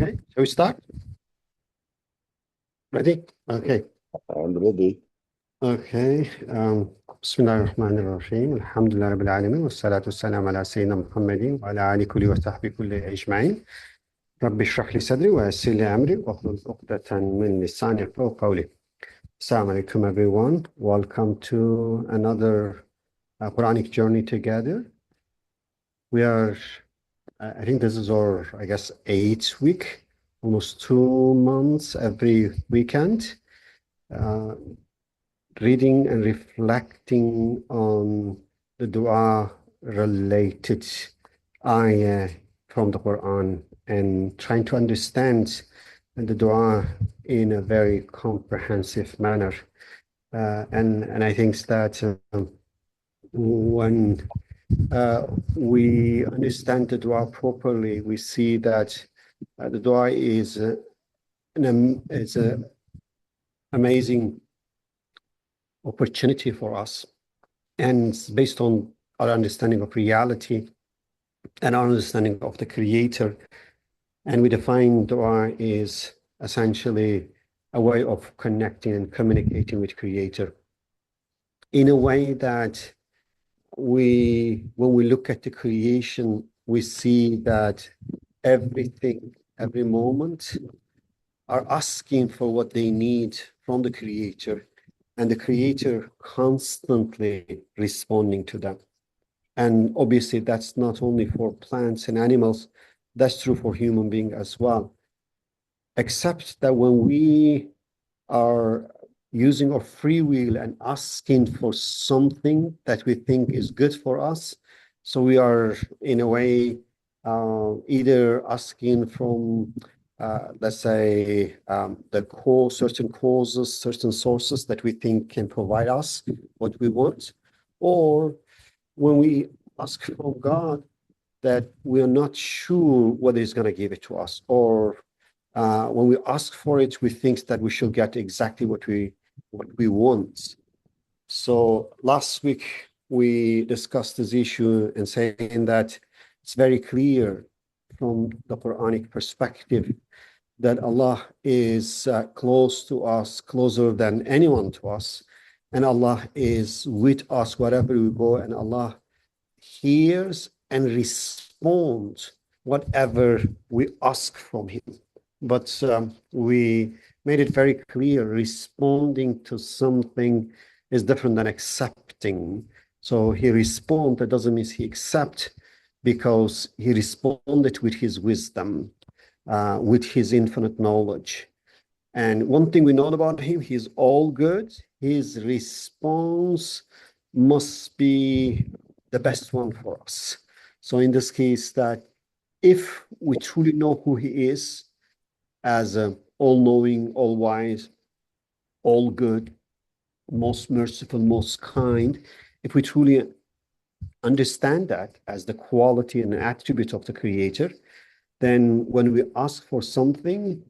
Okay, shall we start? Ready? Okay. I'm ready. Okay. بسم الله الرحمن الرحيم الحمد لله رب العالمين والصلاة والسلام على سيدنا محمد وعلى آله كله وصحبه كله أجمعين رب اشرح لي صدري ويسر لي أمري واحلل عقدة من لساني يفقهوا قولي. Assalamu alaikum everyone. Welcome to another Quranic journey together. We are, I think this is our, I guess, 8th week, almost 2 months every weekend. Reading and reflecting on the dua related ayah from the Quran and trying to understand the dua in a very comprehensive manner. And I think that when we understand the dua properly, we see that the dua is an amazing opportunity for us, and based on our understanding of reality and our understanding of the Creator. And we define dua is essentially a way of connecting and communicating with Creator in a way that when we look at the creation, we see that everything, every moment are asking for what they need from the Creator, and the Creator constantly responding to them. And obviously, that's not only for plants and animals, that's true for human beings as well. Except that when we are using our free will and asking for something that we think is good for us, so we are, in a way, either asking from let's say, certain causes, certain sources that we think can provide us what we want, or when we ask from God that we are not sure whether He's going to give it to us, or when we ask for it, we think that we should get exactly what we want. So last week we discussed this issue and saying that it's very clear from the Quranic perspective that Allah is close to us, closer than anyone to us. And Allah is with us wherever we go. And Allah hears and responds whatever we ask from Him. But we made it very clear, responding to something is different than accepting. So He responds, that doesn't mean He accepts, because He responded with His wisdom, with His infinite knowledge. And one thing we know about Him, He's all good. His response must be the best one for us. So in this case, that if we truly know who He is as all-knowing, all-wise, all-good, most merciful, most kind, if we truly understand that as the quality and attribute of the Creator, then when we ask for something,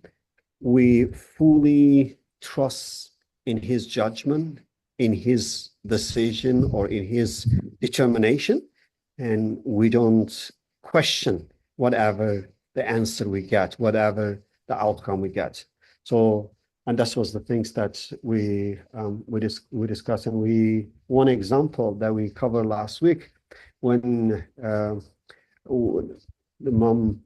we fully trust in His judgment, in His decision, or in His determination, and we don't question whatever the answer we get, whatever the outcome we get. So, and that was the things that we discussed. And one example that we covered last week, when the mom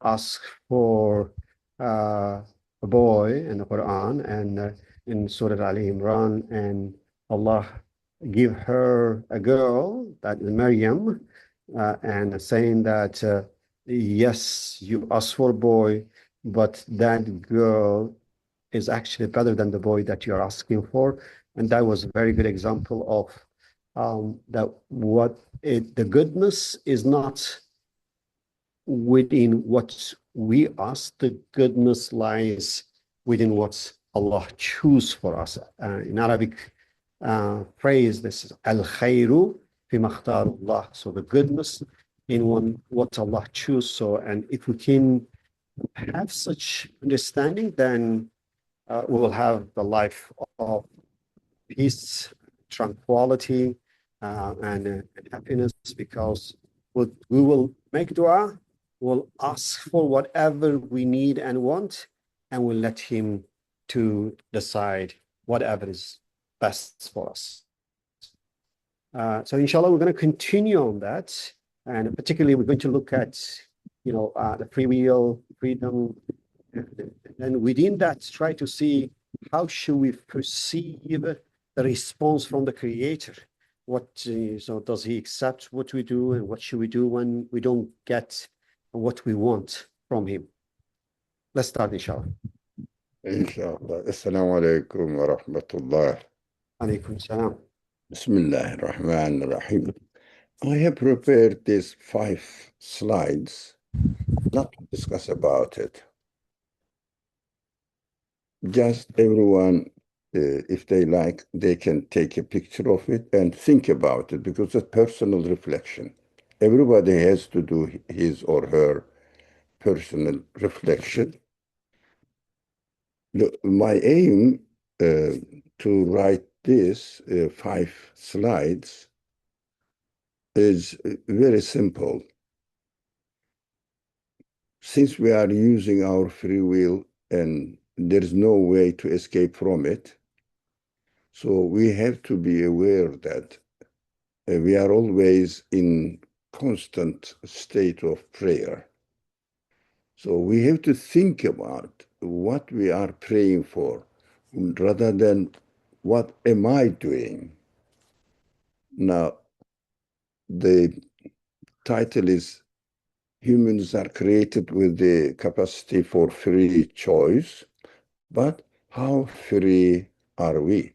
asked for a boy in the Quran, and in Surah Al Imran, and Allah give her a girl, that is Maryam, and saying that yes, you asked for a boy, but that girl is actually better than the boy that you're asking for. And that was a very good example of the goodness is not within what we ask. The goodness lies within what Allah choose for us. In Arabic phrase, this is al-khayru fi makhtarullah. So the goodness in what Allah choose. So, and if we can have such understanding, then we will have the life of peace, tranquility, and happiness, because we will make dua we'll ask for whatever we need and want, and we'll let him to decide whatever is best for us. So inshallah, we're going to continue on that. And particularly, we're going to look at, the free will, freedom, and within that, try to see how should we perceive the response from the Creator. So does he accept what we do, and what should we do when we don't get what we want from him? Let's start, inshallah. Inshallah. Assalamu alaikum wa rahmatullah. Alaikum salam. Bismillah ar-Rahman ar-Rahim. I have prepared these 5 slides, not to discuss about it. Just everyone, if they like, they can take a picture of it and think about it, because it's personal reflection. Everybody has to do his or her personal reflection. My aim to write this 5 slides is very simple. Since we are using our free will and there is no way to escape from it, so we have to be aware that we are always in constant state of prayer. So we have to think about what we are praying for rather than what am I doing. Now, the title is Humans are created with the capacity for free choice, but how free are we?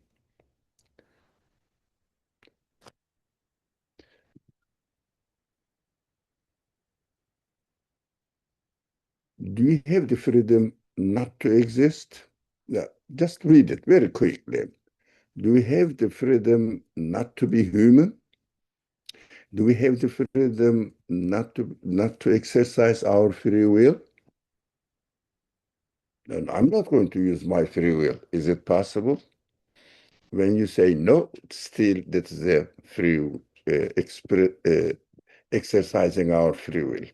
Do we have the freedom not to exist? Yeah, just read it very quickly. Do we have the freedom not to be human? Do we have the freedom not to exercise our free will? And I'm not going to use my free will. Is it possible? When you say no, still that's the free exercising our free will.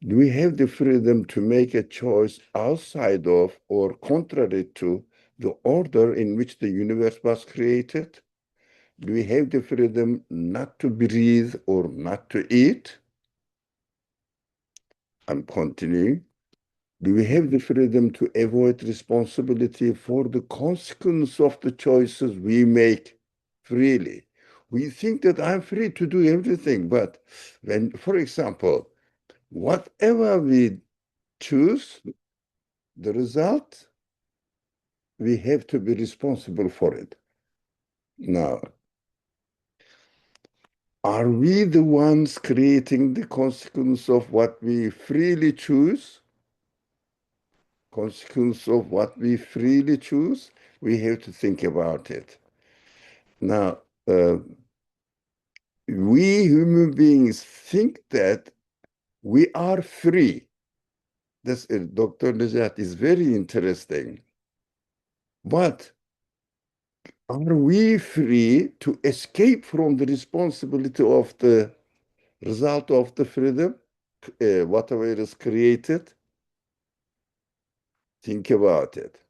Do we have the freedom to make a choice outside of or contrary to the order in which the universe was created? Do we have the freedom not to breathe or not to eat? I'm continuing. Do we have the freedom to avoid responsibility for the consequence of the choices we make freely? We think that I'm free to do everything, but when, for example, whatever we choose, the result, we have to be responsible for it. Now, are we the ones creating the consequence of what we freely choose? Consequence of what we freely choose? We have to think about it. Now, we human beings think that we are free. This, Dr. Najat, is very interesting. But are we free to escape from the responsibility of the result of the freedom, whatever is created? Think about it.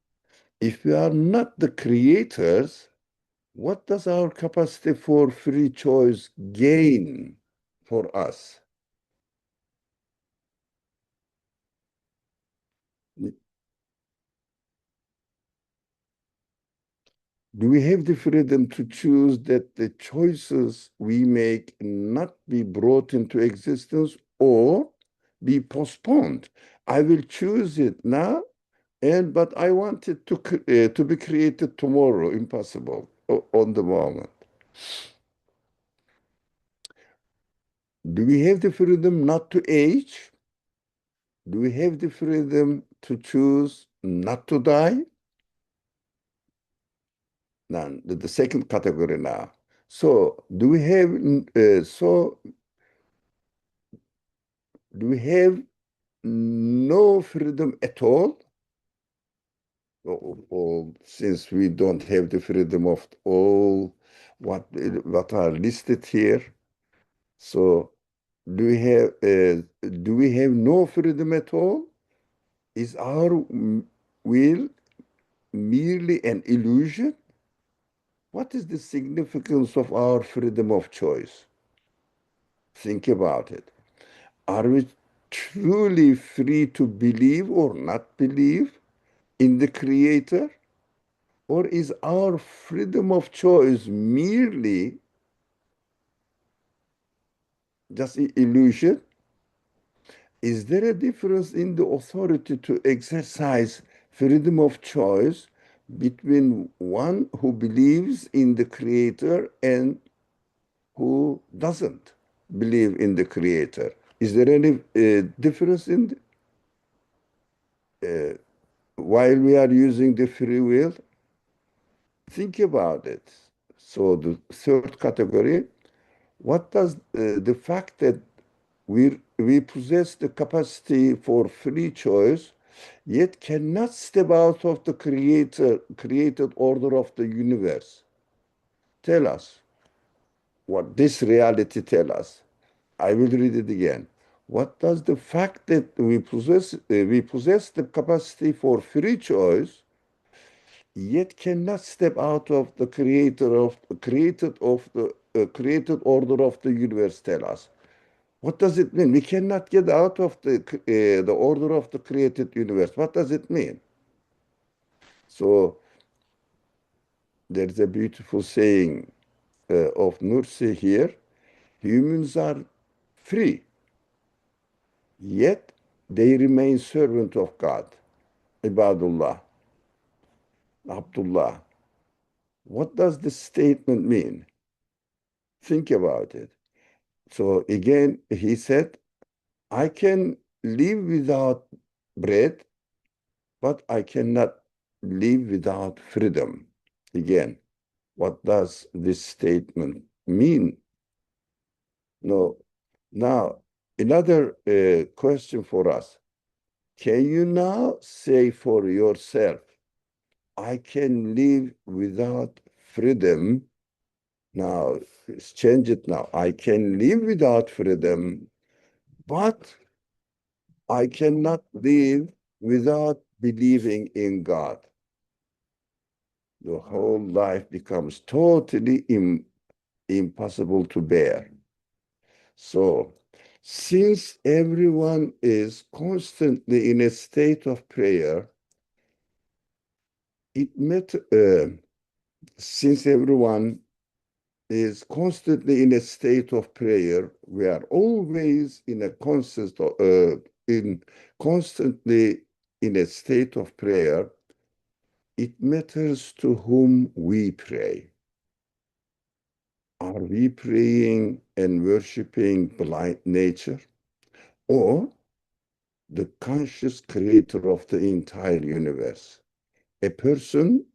If we are not the creators, what does our capacity for free choice gain for us? Do we have the freedom to choose that the choices we make not be brought into existence or be postponed? I will choose it now, but I want it to be created tomorrow. Impossible on the moment. Do we have the freedom not to age? Do we have the freedom to choose not to die? Now, the second category now. So, do we have no freedom at all? Or since we don't have the freedom of all what are listed here, so do we have no freedom at all? Is our will merely an illusion? What is the significance of our freedom of choice? Think about it. Are we truly free to believe or not believe in the Creator? Or is our freedom of choice merely just an illusion? Is there a difference in the authority to exercise freedom of choice between one who believes in the Creator and who doesn't believe in the Creator? Is there any difference in while we are using the free will? Think about it. So the third category, what does the fact that we possess the capacity for free choice, yet cannot step out of the created order of the universe? Tell us what this reality tell us. I will read it again. What does the fact that we possess the capacity for free choice, yet cannot step out of the created order of the universe tell us? What does it mean? We cannot get out of the order of the created universe. What does it mean? So there's a beautiful saying of Nursi here. Humans are free, yet they remain servant of God. Ibadullah, Abdullah. What does this statement mean? Think about it. So again, he said, I can live without bread, but I cannot live without freedom. Again, what does this statement mean? No. Now, another question for us. Can you now say for yourself, I can live without freedom? Now, let's change it now. I can live without freedom, but I cannot live without believing in God. The whole life becomes totally impossible to bear. So, since everyone is constantly in a state of prayer, it met, since everyone is constantly in a state of prayer, we are always in a constantly in a state of prayer. It matters to whom we pray. Are we praying and worshiping blind nature or the conscious creator of the entire universe? A person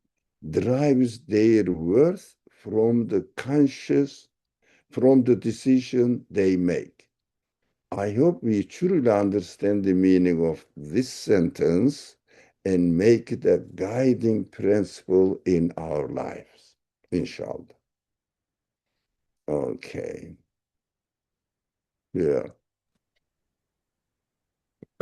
derives their worth from the decision they make. I hope we truly understand the meaning of this sentence and make it a guiding principle in our lives, inshallah. Okay. Yeah.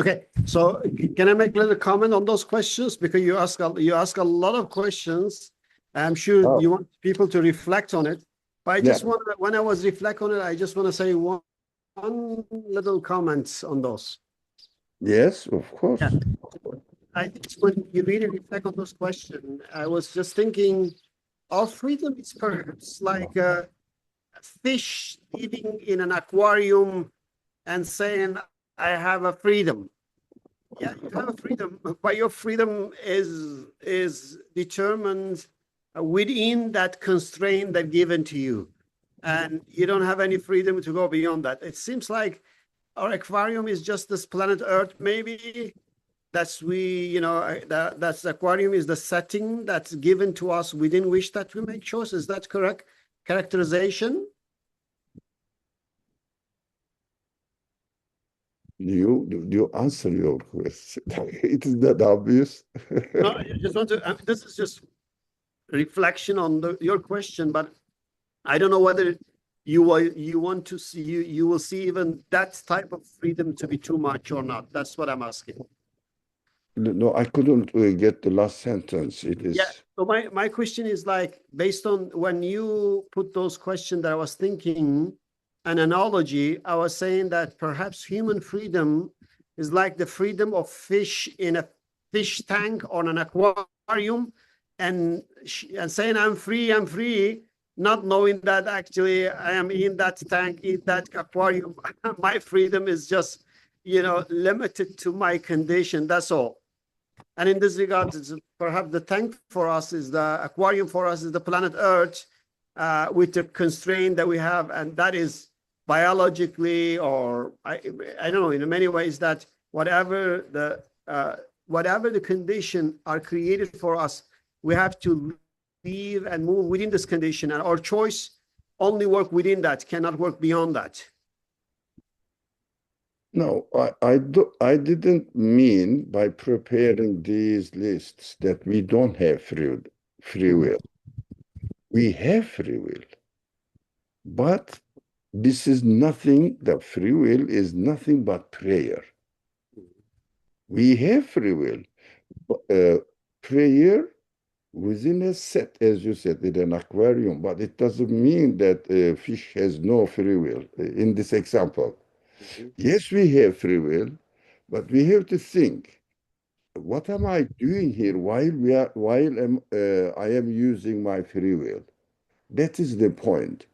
Okay, so can I make a little comment on those questions? Because you ask a lot of questions. I'm sure you want people to reflect on it. But I just want, when I was reflect on it, I just want to say one little comment on those. Yes, of course. Yeah. I think when you really reflect on those questions, I was just thinking, our freedom is perhaps like a fish living in an aquarium and saying, I have a freedom. Yeah, you have a freedom, but your freedom is determined within that constraint that given to you, and you don't have any freedom to go beyond that. It seems like our aquarium is just this planet Earth, maybe. That's that's the aquarium is the setting that's given to us within which that we make choices. Is that correct characterization? You answer your question. It is that obvious. No, I just want to. This is just reflection on your question, but I don't know whether you want to see you will see even that type of freedom to be too much or not? That's what I'm asking. No, I couldn't get the last sentence. It Yeah. is. So my question is like based on when you put those questions that I was thinking an analogy, I was saying that perhaps human freedom is like the freedom of fish in a fish tank on an aquarium and saying I'm free, not knowing that actually I am in that tank, in that aquarium. My freedom is just, limited to my condition. That's all. And in this regard, perhaps the tank for us is the aquarium for us is the planet Earth with the constraint that we have. And that is biologically, or I don't know, in many ways that whatever the condition are created for us, we have to live and move within this condition. And our choice only work within that, cannot work beyond that. No, I didn't mean by preparing these lists that we don't have free will. We have free will, but this is nothing, the free will is nothing but prayer. We have free will. Prayer within a set, as you said, in an aquarium, but it doesn't mean that a fish has no free will. In this example, yes, we have free will, but we have to think, what am I doing here while I am using my free will? That is the point.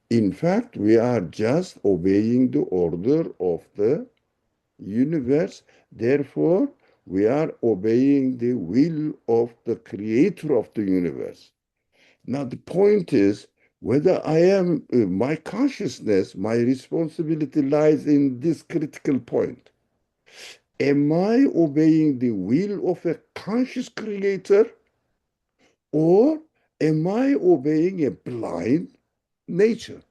In fact, we are just obeying the order of the universe. Therefore, we are obeying the will of the creator of the universe. Now, the point is whether I am, my consciousness, my responsibility lies in this critical point. Am I obeying the will of a conscious creator, or am I obeying a blind nature?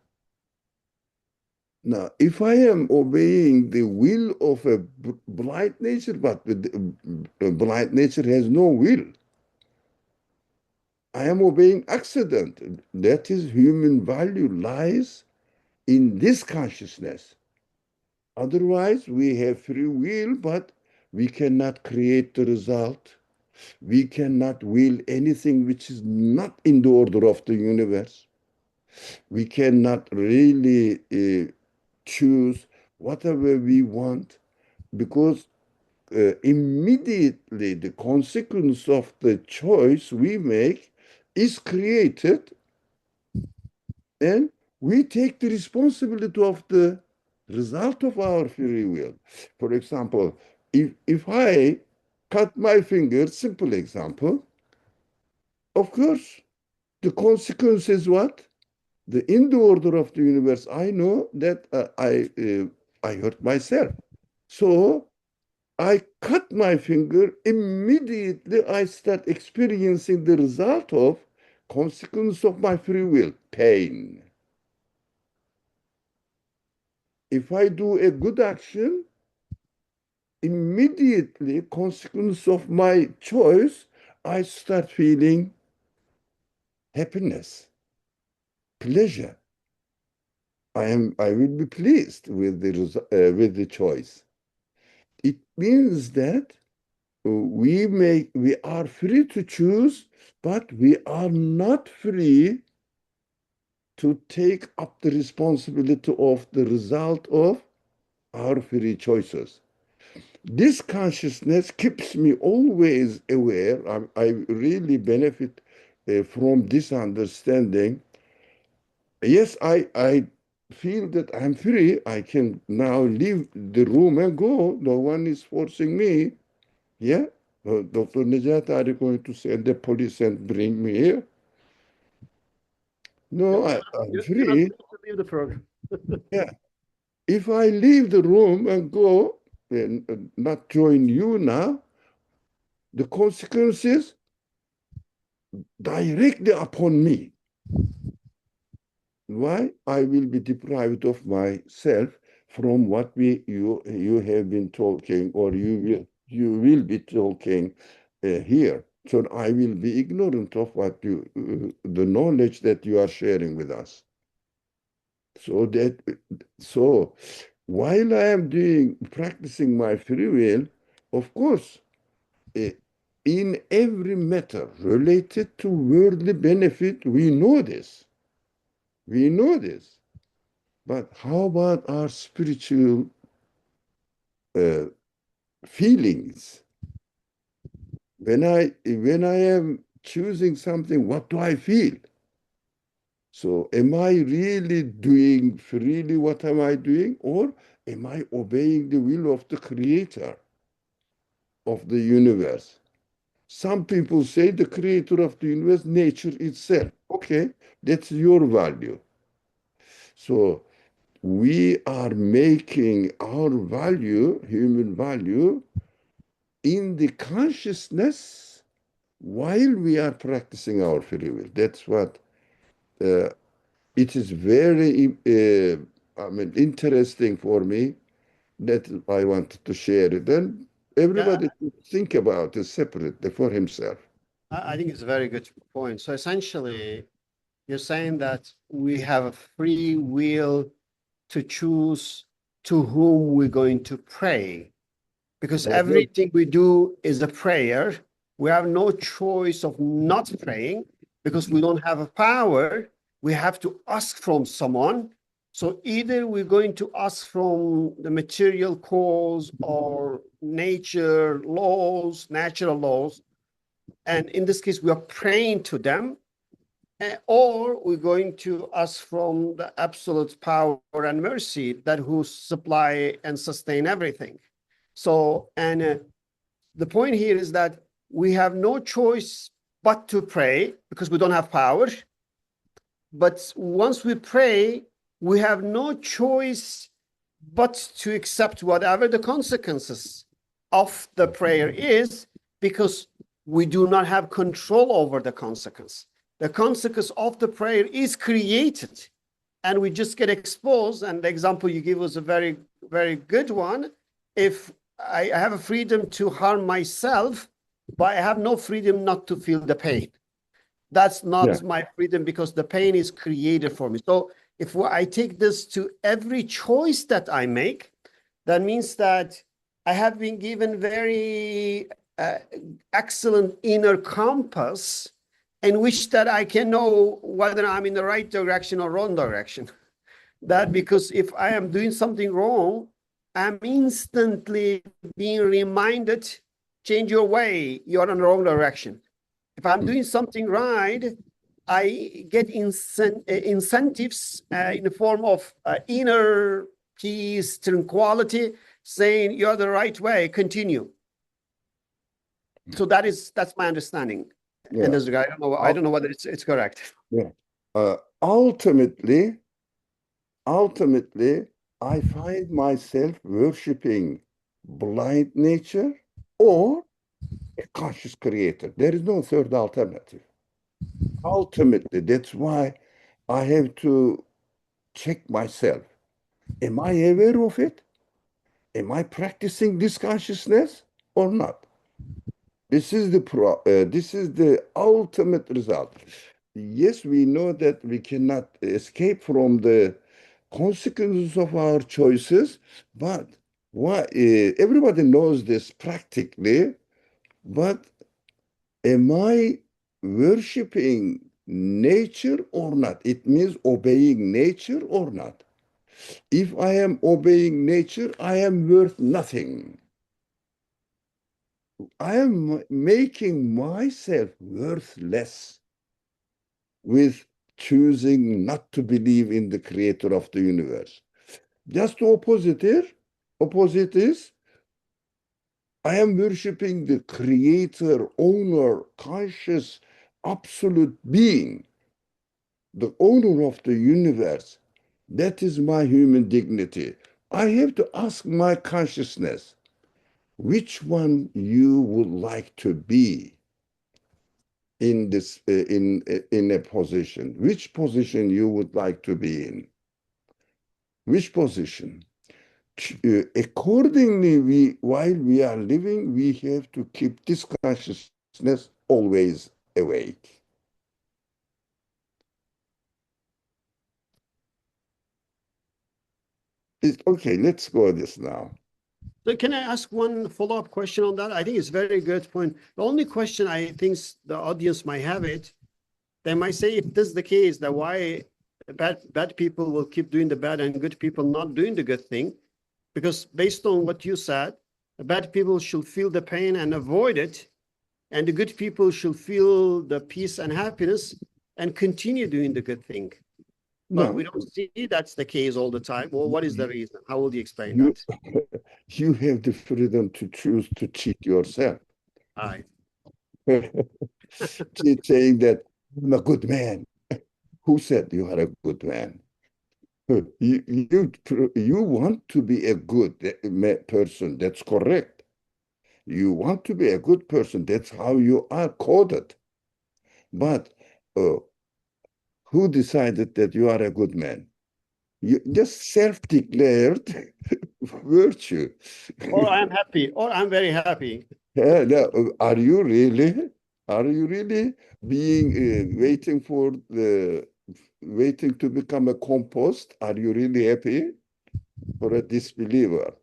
Now, if I am obeying the will of a blind nature, but blind nature has no will, I am obeying accident. That is, human value lies in this consciousness. Otherwise, we have free will, but we cannot create the result. We cannot will anything which is not in the order of the universe. We cannot really choose whatever we want, because immediately the consequence of the choice we make is created, and we take the responsibility of the result of our free will. For example, if I cut my finger, simple example, of course, the consequence is what? In the order of the universe, I know that I hurt myself. So I cut my finger, immediately I start experiencing the result of consequence of my free will, pain. If I do a good action, immediately consequence of my choice, I start feeling happiness, pleasure. I will be pleased with with the choice. It means that we are free to choose, but we are not free to take up the responsibility of the result of our free choices. This consciousness keeps me always aware. I really benefit from this understanding. Yes, I feel that I'm free. I can now leave the room and go. No one is forcing me. Yeah. Dr. Nejat, are you going to send the police and bring me here? No, I'm You're not free. free to leave the program. Yeah. If I leave the room and go and not join you now, the consequences directly upon me. Why? I will be deprived of myself from what you have been talking, or you will be talking here. So I will be ignorant of what the knowledge that you are sharing with us. So that so while I am doing practicing my free will, of course, eh, in every matter related to worldly benefit, we know this. We know this. But how about our spiritual uh, feelings? When I am choosing something, what do I feel? So am I really doing freely what am I doing, or am I obeying the will of the creator of the universe? Some people say the creator of the universe, nature itself. Okay, that's your value. So we are making our value, human value, in the consciousness while we are practicing our free will. That's what uh, it is very interesting for me that I wanted to share it. Then Yeah, everybody should think about it separately for himself. I think it's a very good point. So essentially, you're saying that we have a free will to choose to whom we're going to pray, because Or not. everything we do is a prayer. We have no choice of not praying because we don't have a power. We have to ask from someone. So either we're going to ask from the material cause or nature laws, natural laws, and in this case, we are praying to them, or we're going to ask from the absolute power and mercy that who supply and sustain everything. So, and the point here is that we have no choice but to pray because we don't have power. But once we pray, we have no choice but to accept whatever the consequences of the prayer is, because we do not have control over the consequence. The consequence of the prayer is created, and we just get exposed. And the example you give was a very, very good one. If I have a freedom to harm myself, but I have no freedom not to feel the pain. That's Yeah. not my freedom because the pain is created for me. So if I take this to every choice that I make, that means that I have been given very uh, excellent inner compass in which that I can know whether I'm in the right direction or wrong direction. That because if I am doing something wrong, I'm instantly being reminded, change your way, you're in the wrong direction. If I'm doing something right, I get incentives in the form of inner peace, tranquility, saying you're the right way, continue. So that's my understanding. And Yeah. this guy, I don't know whether it's correct. Yeah. Ultimately, I find myself worshiping blind nature or a conscious creator. There is no third alternative. Ultimately, that's why I have to check myself. Am I aware of it? Am I practicing this consciousness or not? This is the ultimate result. Yes, we know that we cannot escape from the consequences of our choices, but everybody knows this practically, but am I worshiping nature or not? It means obeying nature or not. If I am obeying nature, I am worth nothing. I am making myself worthless with choosing not to believe in the creator of the universe. Just the opposite is I am worshiping the creator, owner, conscious, absolute being, the owner of the universe. That is my human dignity. I have to ask my consciousness, which one you would like to be in this in a position, which position you would like to be in, which position. Accordingly, while we are living, we have to keep this consciousness always awake. Okay, let's go this now. So can I ask one follow-up question on that? I think it's a very good point. The only question I think the audience might have it, they might say, if this is the case, that why bad people will keep doing the bad and good people not doing the good thing? Because based on what you said, the bad people should feel the pain and avoid it, and the good people should feel the peace and happiness and continue doing the good thing. But we No, don't see that's the case all the time. Well, what is the reason? How will you explain you that? you have the freedom to choose to cheat yourself. Hi. Saying that I'm a good man. Who said you are a good man? You want to be a good person. That's correct. You want to be a good person. That's how you are coded. But uh, who decided that you are a good man? You just self-declared virtue. Or I'm happy, or I'm very happy. Yeah, no, are you really? Are you really being waiting to become a compost? Are you really happy for a disbeliever?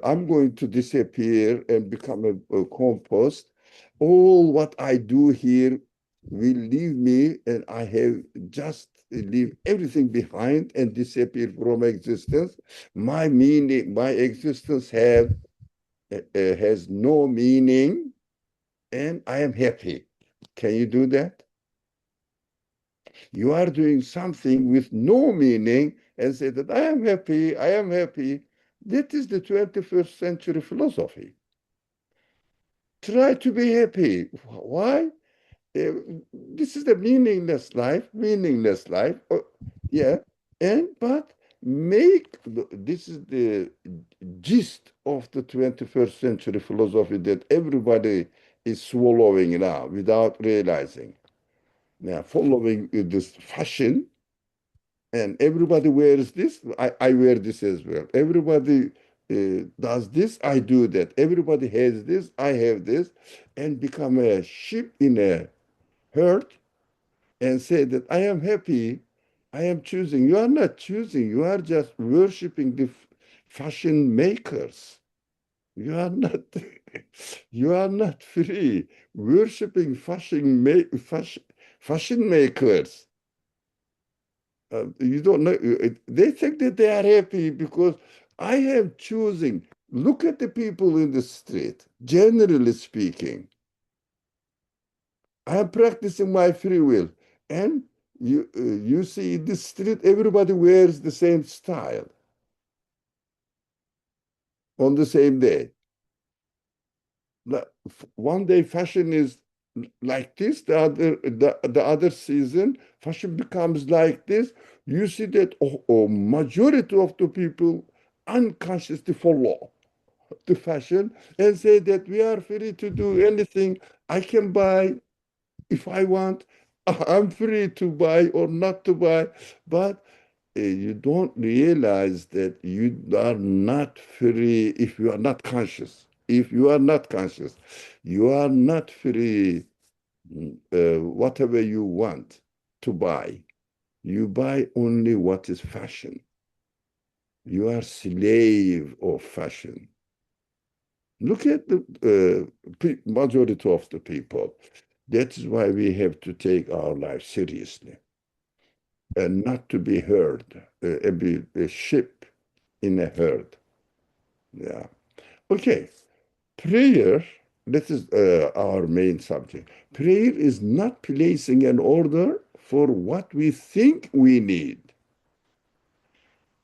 I'm going to disappear and become a compost. All what I do here will leave me, and I have just leave everything behind and disappear from existence. My meaning, my existence has no meaning, and I am happy. Can you do that? You are doing something with no meaning and say that I am happy, I am happy. That is the 21st century philosophy. Try to be happy. Why? Uh, this is the meaningless life, meaningless life. Yeah, but this is the gist of the 21st century philosophy that everybody is swallowing now without realizing. Now, following this fashion, and everybody wears this, I wear this as well. Everybody does this, I do that. Everybody has this, I have this, and become a sheep in a herd and say that I am happy, I am choosing. You are not choosing, you are just worshiping the fashion makers. You are not, you are not free. Worshipping fashion makers. You don't know. They think that they are happy because I am choosing. Look at the people in the street. Generally speaking, I am practicing my free will, and you see in the street everybody wears the same style on the same day. One day fashion is like this, the other season fashion becomes like this. You see that majority of the people unconsciously follow the fashion and say that we are free to do anything. I can buy if I want. I'm free to buy or not to buy, but you don't realize that you are not free if you are not conscious. If you are not conscious, you are not free whatever you want to buy. You buy only what is fashion. You are slave of fashion. Look at the majority of the people. That is why we have to take our life seriously and not to be herd, a sheep in a herd. Yeah. Okay. Prayer, this is our main subject. Prayer is not placing an order for what we think we need.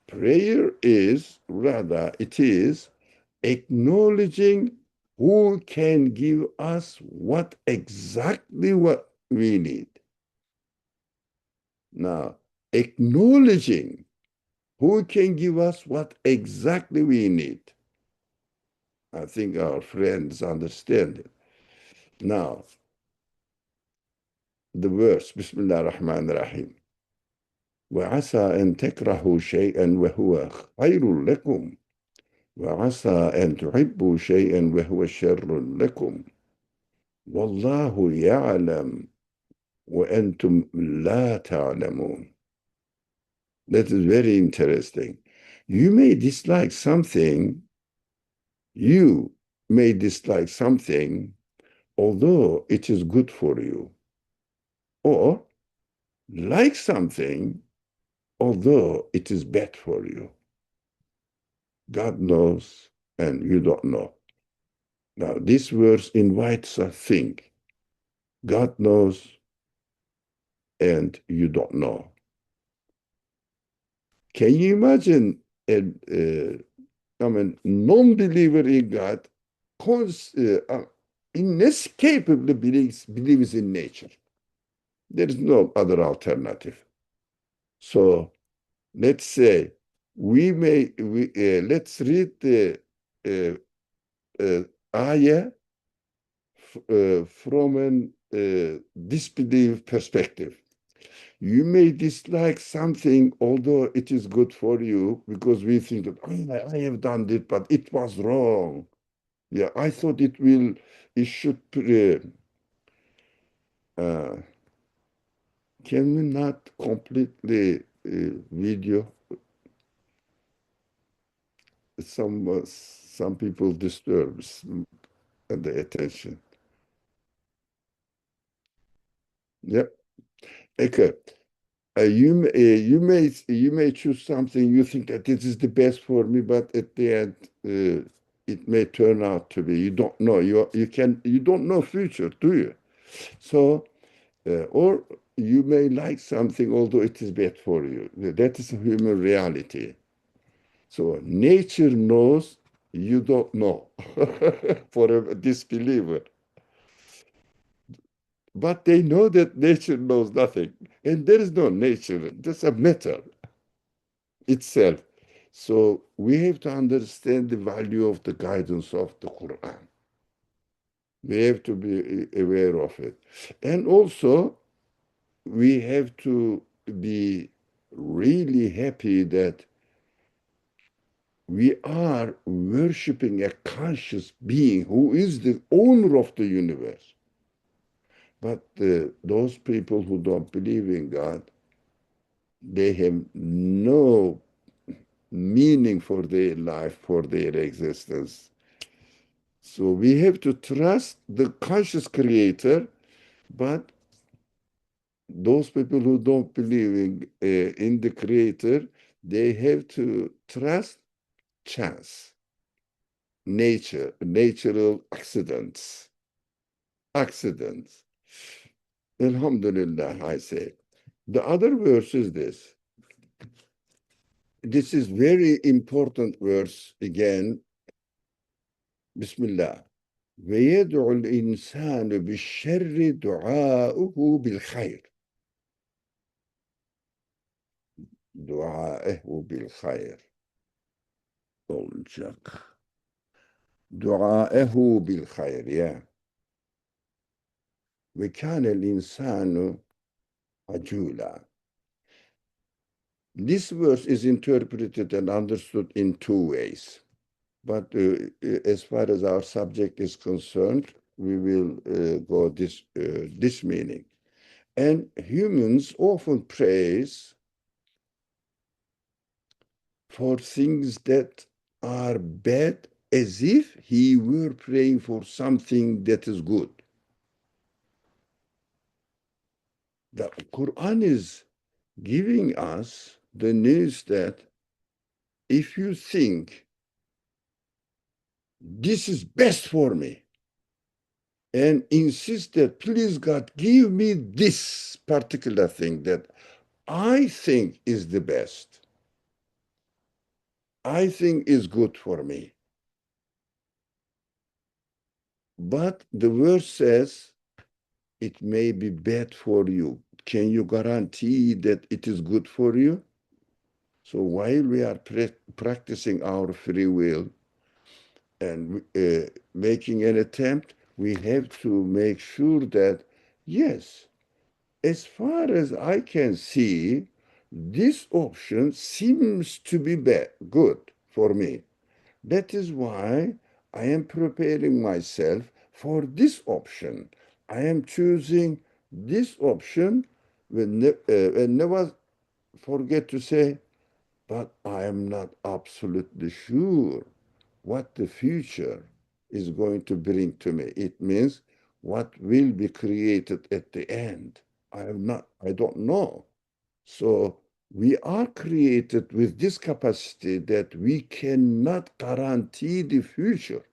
Prayer is, rather, it is acknowledging who can give us what we need. Now, acknowledging who can give us what exactly we need. I think our friends understand it. Now, the verse, Bismillah ar-Rahman ar-Rahim. وعسى أن تكرهوا شيئا وهو خير لكم وعسى أن تحبوا شيئا وهو شر لكم والله يعلم وأنتم لا تعلمون. That is very interesting. You may dislike something, you may dislike something, although it is good for you, or like something, although it is bad for you. God knows, and you don't know. Now, this verse invites us to think. God knows, and you don't know. Can you imagine non-believer in God inescapably believes in nature? There is no other alternative. So let's say let's read the uh, uh, ayah from an disbelief perspective. You may dislike something, although it is good for you, because we think that I have done it, but it was wrong. Yeah, I thought it should. Uh, can we not completely video? Some people disturbs the attention. Yep. Okay. You may choose something you think that this is the best for me, but at the end it may turn out to be. You don't know. You don't know future, do you? So or you may like something although it is bad for you. That is human reality. So nature knows, you don't know for a disbeliever. But they know that nature knows nothing. And there is no nature, just a matter itself. So we have to understand the value of the guidance of the Quran. We have to be aware of it. And also, we have to be really happy that we are worshiping a conscious being who is the owner of the universe. But those people who don't believe in God, they have no meaning for their life, for their existence. So we have to trust the conscious creator, but those people who don't believe in the creator, they have to trust chance, nature, natural accidents. Accidents. Alhamdulillah, I say. The other verse is this. This is very important verse again. Bismillah. ويدعو الإنسان بالشر دعاؤه بالخير. دعائه بالخير olacak. دعائه بالخير, yeah. وكان الإنسان عجولا. This verse is interpreted and understood in two ways. But as far as our subject is concerned, we will go this meaning. And humans often praise for things that are bad as if he were praying for something that is good. The Quran is giving us the news that if you think this is best for me and insist that please God give me this particular thing that I think is the best, I think is good for me. But the verse says it may be bad for you. Can you guarantee that it is good for you? So while we are practicing our free will and making an attempt, we have to make sure that, yes, as far as I can see, this option seems to be good for me. That is why I am preparing myself for this option. I am choosing this option and never forget to say, but I am not absolutely sure what the future is going to bring to me. It means what will be created at the end. I don't know. So we are created with this capacity that we cannot guarantee the future.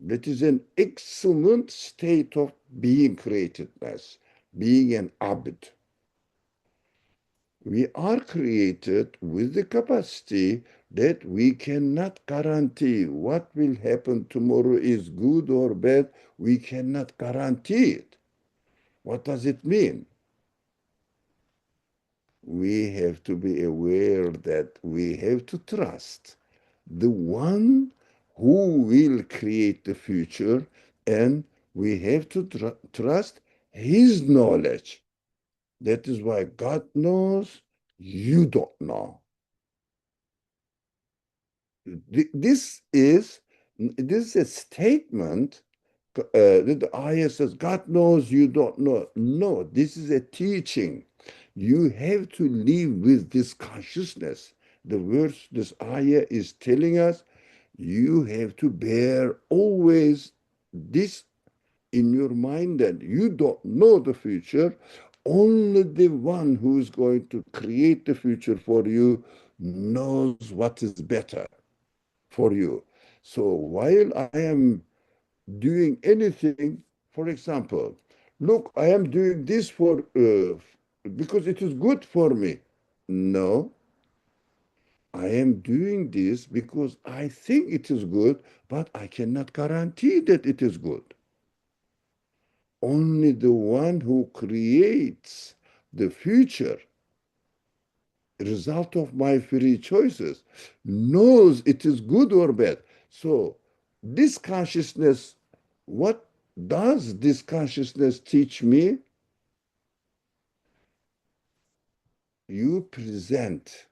That is an excellent state of being createdness, being an abd. We are created with the capacity that we cannot guarantee what will happen tomorrow is good or bad. We cannot guarantee it. What does it mean? We have to be aware that we have to trust the one who will create the future, and we have to trust his knowledge. That is why God knows, you don't know. This is a statement that the ayah says, God knows, you don't know. No, this is a teaching. You have to live with this consciousness. The verse, this ayah is telling us, you have to bear always this in your mind that you don't know the future. Only the one who is going to create the future for you knows what is better for you. So while I am doing anything, for example, look, I am doing this for because it is good for me. No, I am doing this because I think it is good, but I cannot guarantee that it is good. Only the one who creates the future result of my free choices knows it is good or bad. So this consciousness, what does this consciousness teach me? You present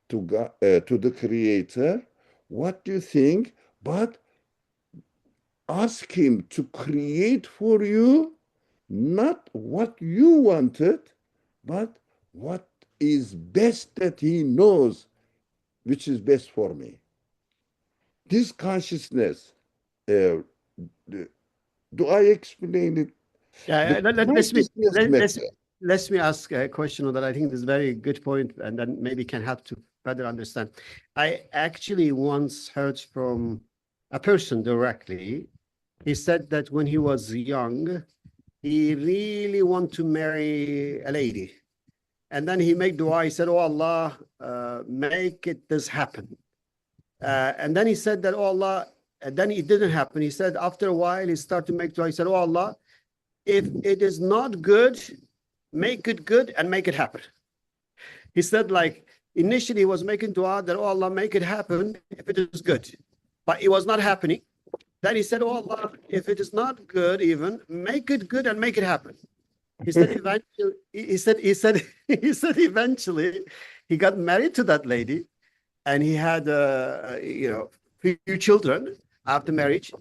to God, to the creator what you think, but ask him to create for you not what you wanted, but what is best that he knows, which is best for me. This consciousness, uh, do I explain it? The Yeah, consciousness let, let's matter. let me ask a question on that. I think this is a very good point, and then maybe can help to better understand. I actually once heard from a person directly. He said that when he was young, he really want to marry a lady, and then he made dua. He said, "Oh Allah, make it this happen." And then he said that, "Oh Allah," and then it didn't happen. He said after a while, he started to make dua. He said, "Oh Allah, if it is not good, make it good and make it happen." He said, like, initially he was making dua that, "Oh Allah, make it happen if it is good," but it was not happening. Then he said, "Oh Allah, if it is not good, even make it good and make it happen." He said eventually, he said eventually he got married to that lady, and he had few children after marriage.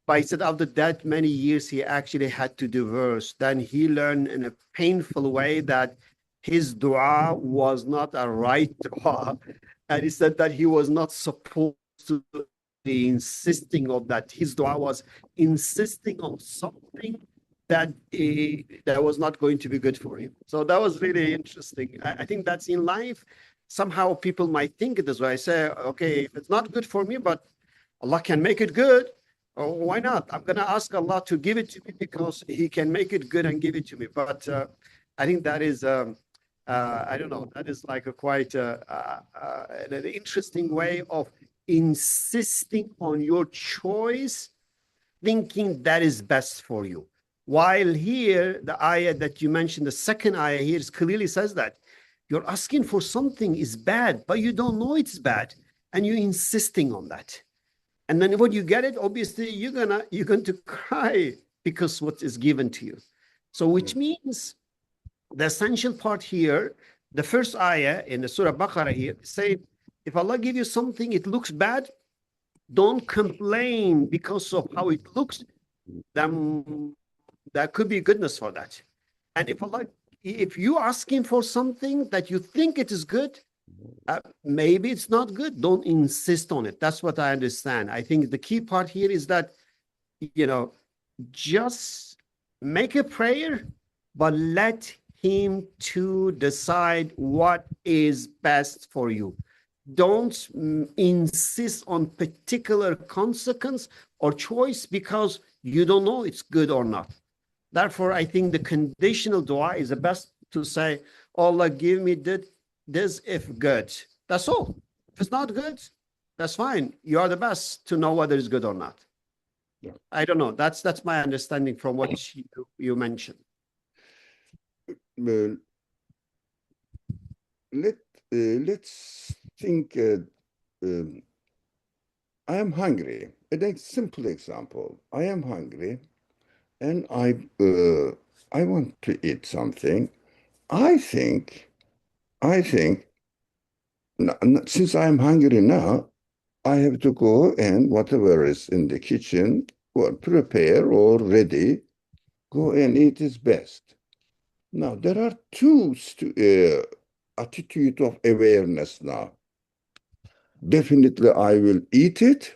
But he said after that many years he actually had to divorce. Then he learned in a painful way that his dua was not a right dua, and he said that he was not supposed to be insisting on that. His dua was insisting on something that was not going to be good for him. So that was really interesting. I think that's in life. Somehow people might think it this way. I say, okay, if it's not good for me, but Allah can make it good, oh, why not? I'm going to ask Allah to give it to me because He can make it good and give it to me. But I think that is, I don't know, that is like a quite an interesting way of insisting on your choice, thinking that is best for you. While here, the ayah that you mentioned, the second ayah here clearly says that you're asking for something is bad, but you don't know it's bad, and you're insisting on that. And then when you get it, obviously you're going to cry because what is given to you. So which means the essential part here, the first ayah in the Surah Baqarah here, say, if Allah give you something, it looks bad, don't complain because of how it looks. Then there could be goodness for that. And if Allah, if you asking for something that you think it is good, Maybe it's not good. Don't insist on it. That's what I understand. I think the key part here is that, you know, just make a prayer, but let him to decide what is best for you. Don't insist on particular consequence or choice because you don't know it's good or not. Therefore, I think the conditional dua is the best to say, Allah, give me this if good. That's all. If it's not good, that's fine. You are the best to know whether it's good or not. Yeah. I don't know. That's my understanding from what you mentioned. Well, let's think. I am hungry. A simple example. I am hungry, and I want to eat something. I think I think since I am hungry now, I have to go and whatever is in the kitchen, or prepare or ready, go and eat is best. Now, there are two attitude of awareness now. Definitely, I will eat it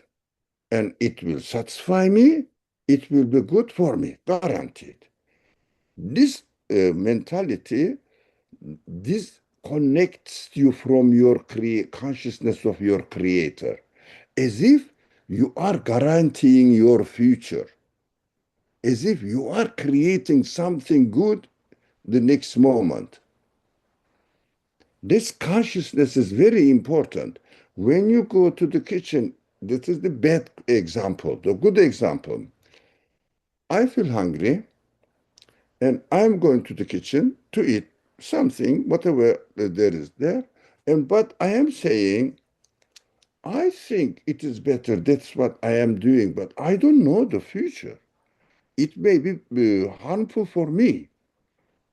and it will satisfy me. It will be good for me, guaranteed. This mentality, this connects you from your consciousness of your creator, as if you are guaranteeing your future, as if you are creating something good the next moment. This consciousness is very important. When you go to the kitchen, this is the bad example. The good example, I feel hungry and I'm going to the kitchen to eat something, whatever there is there. But I am saying, I think it is better. That's what I am doing, but I don't know the future. It may be harmful for me.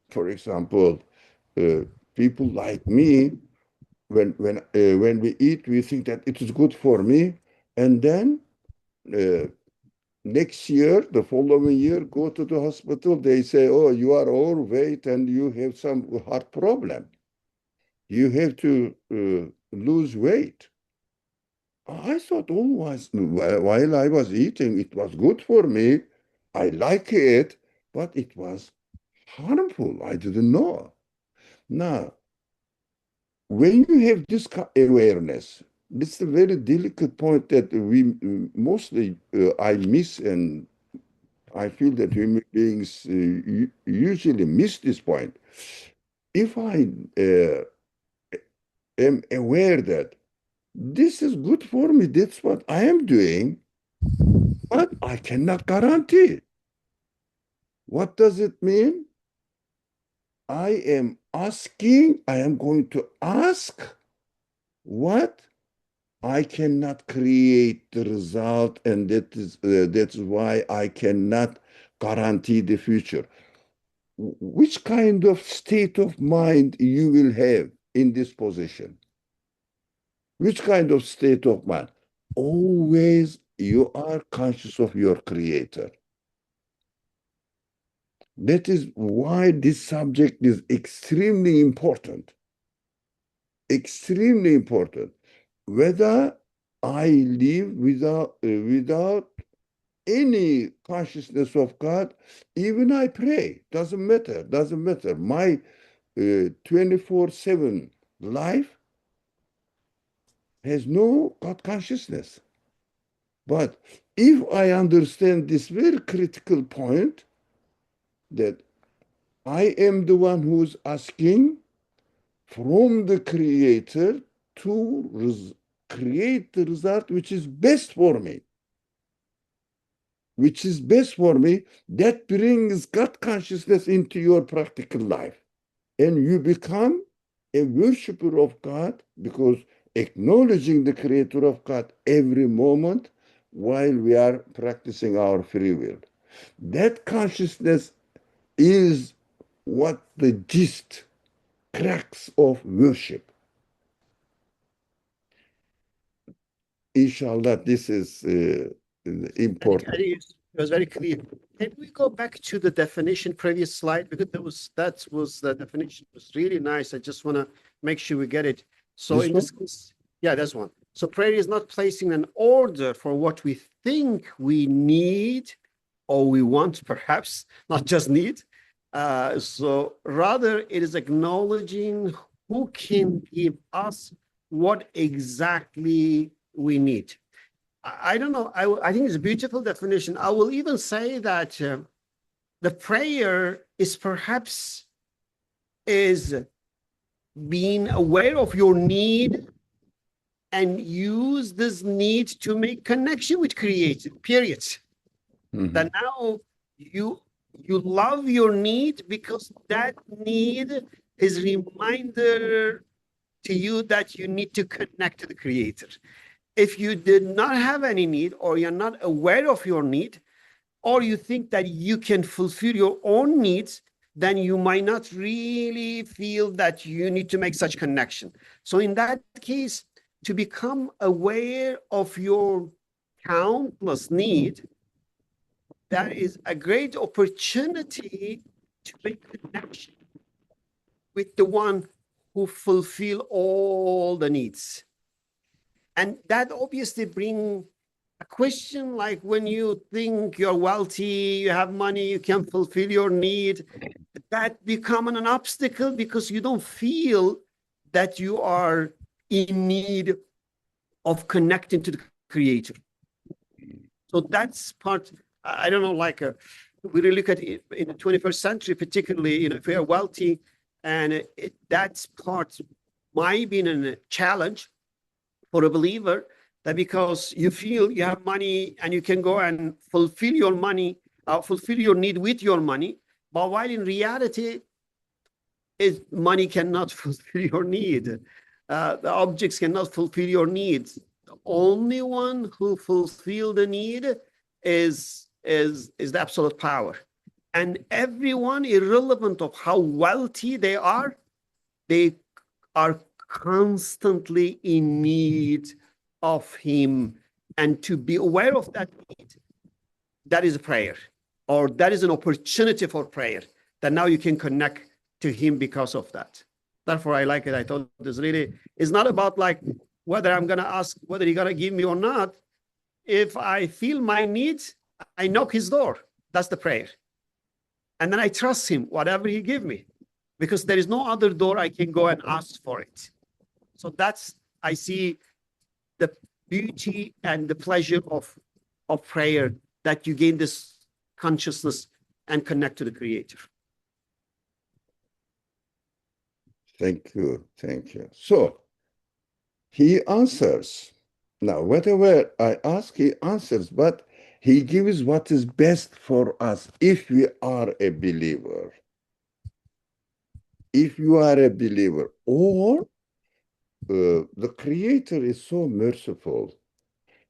For example, uh, people like me, when we eat, we think that it is good for me, and then uh, next year, the following year, go to the hospital. They say, "Oh, you are overweight and you have some heart problem. You have to lose weight." I thought always while I was eating, it was good for me. I like it, but it was harmful. I didn't know. Now, when you have this awareness, this is a very delicate point that we mostly I miss, and I feel that human beings usually miss this point. If I am aware that this is good for me, that's what I am doing, but I cannot guarantee. What does it mean? I am going to ask what I cannot create the result, and that's why I cannot guarantee the future. Which kind of state of mind you will have in this position? Which kind of state of mind? Always you are conscious of your creator. That is why this subject is extremely important. Extremely important. Whether I live without any consciousness of God, even I pray, doesn't matter. My 24/7 life has no God consciousness. But if I understand this very critical point that I am the one who's asking from the creator to create the result which is best for me, that brings God consciousness into your practical life. And you become a worshiper of God because acknowledging the creator of God every moment while we are practicing our free will. That consciousness is what the gist, cracks of worship. Inshallah, this is important. It was very clear. Can we go back to the definition previous slide? Because that was the definition was really nice. I just want to make sure we get it. So This in one? this case, yeah, that's one. So prayer is not placing an order for what we think we need or we want, perhaps, not just need. So rather, it is acknowledging who can give us what exactly we need. I don't know. I think it's a beautiful definition. I will even say that the prayer is perhaps is being aware of your need and use this need to make connection with creator, period. Mhm. That now you love your need because that need is a reminder to you that you need to connect to the creator. If you did not have any need or you're not aware of your need, or you think that you can fulfill your own needs, then you might not really feel that you need to make such connection. So in that case, to become aware of your countless need, that is a great opportunity to make connection with the one who fulfill all the needs. And that obviously bring a question like when you think you're wealthy, you have money, you can fulfill your need, that become an obstacle because you don't feel that you are in need of connecting to the creator. So that's part, I don't know, like we really look at it in the 21st century, particularly, if you're wealthy, and that's part might be a challenge for a believer, that because you feel you have money and you can go and fulfill your money, fulfill your need with your money, but while in reality, money cannot fulfill your need. The objects cannot fulfill your needs. The only one who fulfill the need is the absolute power. And everyone, irrelevant of how wealthy they are constantly in need of him. And to be aware of that need, that is a prayer, or that is an opportunity for prayer, that now you can connect to him because of that. Therefore, I like it. I thought this really is not about like whether I'm going to ask whether he's going to give me or not. If I feel my needs, I knock his door. That's the prayer. And then I trust him, whatever he give me, because there is no other door I can go and ask for it. So that's, I see the beauty and the pleasure of prayer, that you gain this consciousness and connect to the creator. Thank you. Thank you. So he answers. Now, whatever I ask, he answers, but he gives what is best for us if we are a believer. If you are a believer, or the Creator is so merciful,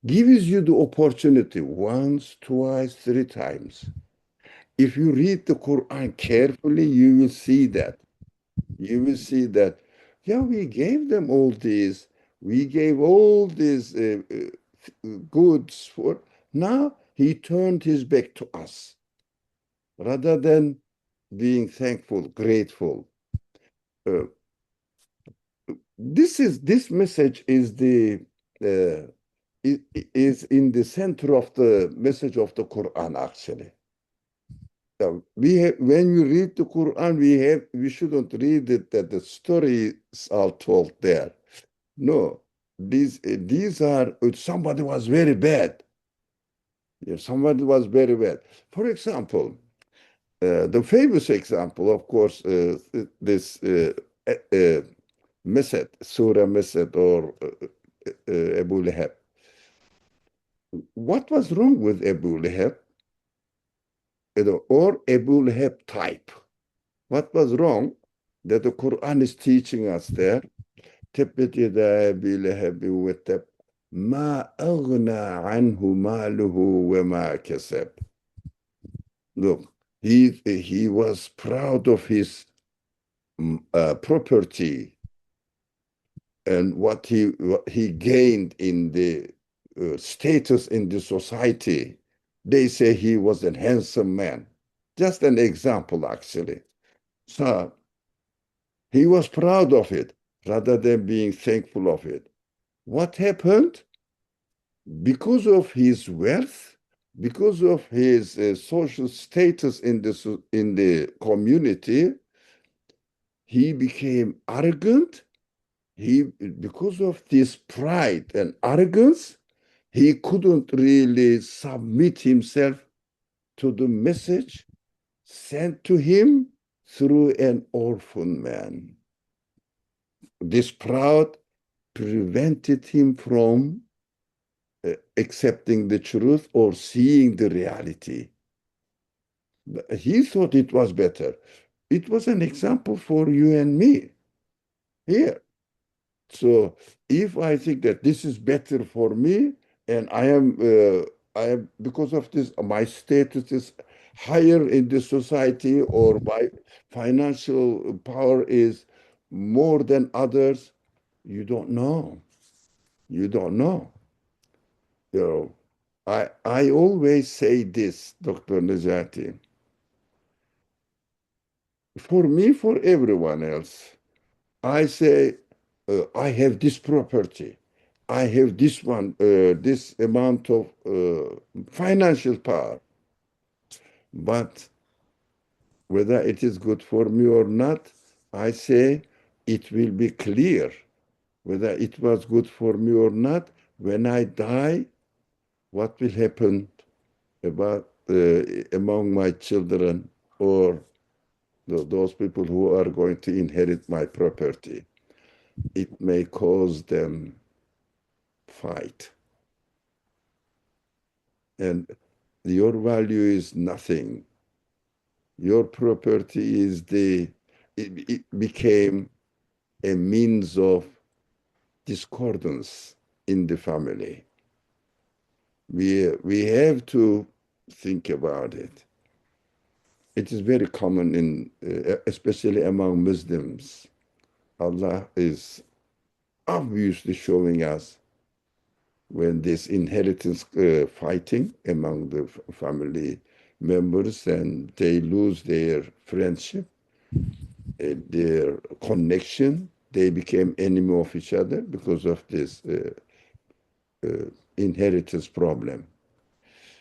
gives you the opportunity once, twice, three times. If you read the Quran carefully, you will see that. You will see that, yeah, we gave them all these, we gave all these goods for, now he turned his back to us rather than being thankful, grateful. Uh, this message is uh, is in the center of the message of the Quran, actually. We have, when we read the Quran, we shouldn't read it that the stories are told there. No, these are somebody was very bad. Yeah, somebody was very bad. For example, the famous example, of course, this Mesed, Surah Mesed, or Abu Lahab. What was wrong with Abu Lahab? Or Abu Lahab type? What was wrong that the Quran is teaching us there? تبت يدا أبي لهب وتب ما أغنى عنه ماله وما كسب. Look, he was proud of his property and what he gained in the status in the society. They say he was a handsome man. Just an example, actually. So he was proud of it. rather than being thankful of it. What happened? Because of his wealth, because of his social status in the community, he became arrogant. Because of this pride and arrogance, he couldn't really submit himself to the message sent to him through an orphan man. This pride prevented him from accepting the truth or seeing the reality. He thought it was better. It was an example for you and me here. So if I think that this is better for me, and I am because of this, my status is higher in the society, or my financial power is more than others, you don't know. You don't know. You know, I always say this, Dr. Najati, for me, for everyone else, I say, I have this property. I have this one, this amount of financial power. But whether it is good for me or not, I say it will be clear whether it was good for me or not. When I die, what will happen about among my children or those people who are going to inherit my property? It may cause them fight. And your value is nothing. Your property is it became a means of discordance in the family. We have to think about it. It is very common especially among Muslims. Allah is obviously showing us when this inheritance fighting among the family members, and they lose their friendship, their connection, they became enemy of each other because of this inheritance problem.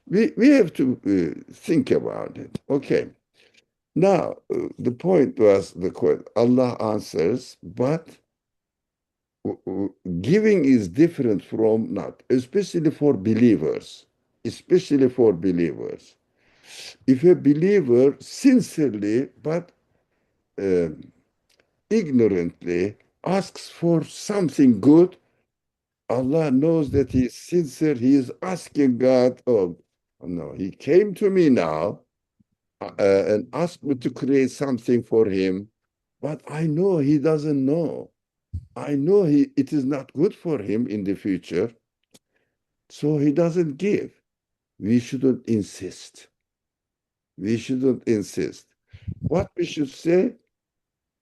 We have to think about it. Okay. Now, the point was Allah answers, but giving is different from not, especially for believers. Especially for believers. If a believer sincerely but uh, ignorantly asks for something good, Allah knows that he is sincere. He is asking God, oh, no, he came to me now and asked me to create something for him, but I know he doesn't know. I know it is not good for him in the future, so he doesn't give. We shouldn't insist. We shouldn't insist. What we should say,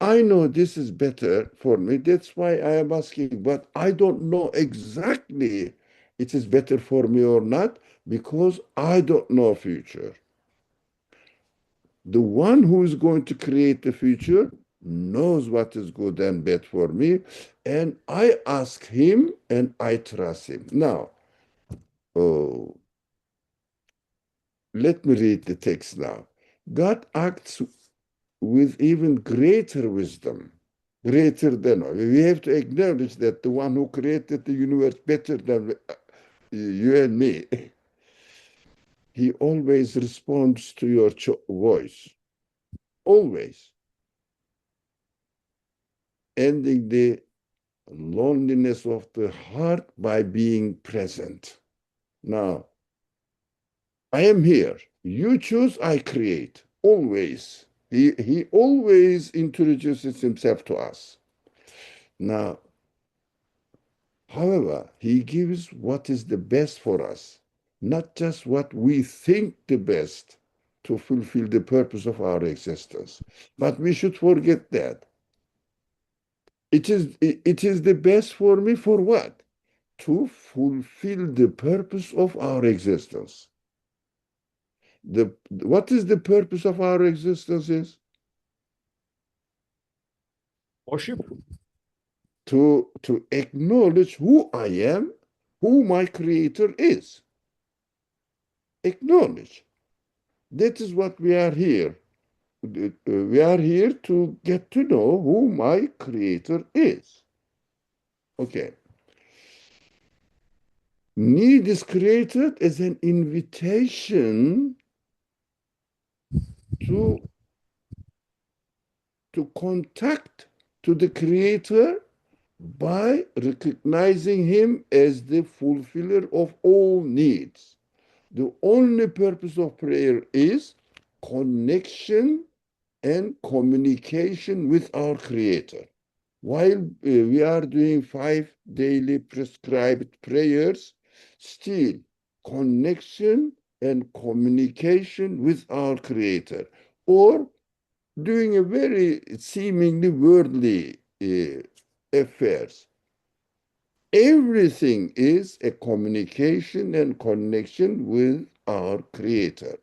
I know this is better for me. That's why I am asking, but I don't know exactly it is better for me or not because I don't know future. The one who is going to create the future knows what is good and bad for me, and I ask him and I trust him. Now, oh, let me read the text now. God acts with even greater wisdom, greater than all. We have to acknowledge that the one who created the universe better than you and me, he always responds to your voice, always, ending the loneliness of the heart by being present. Now, I am here. You choose, I create. Always. He always introduces himself to us. Now, however, he gives what is the best for us, not just what we think the best to fulfill the purpose of our existence. But we should forget that. It is the best for me for what? To fulfill the purpose of our existence. What is the purpose of our existence? Is? Worship. to acknowledge who I am, who my creator is. Acknowledge. That is what we are here. We are here to get to know who my creator is. Okay. Need is created as an invitation to, to contact to the creator by recognizing him as the fulfiller of all needs. The only purpose of prayer is connection and communication with our creator. While we are doing 5 daily prescribed prayers, still connection and communication with our creator, or doing a very seemingly worldly affairs. Everything is a communication and connection with our creator.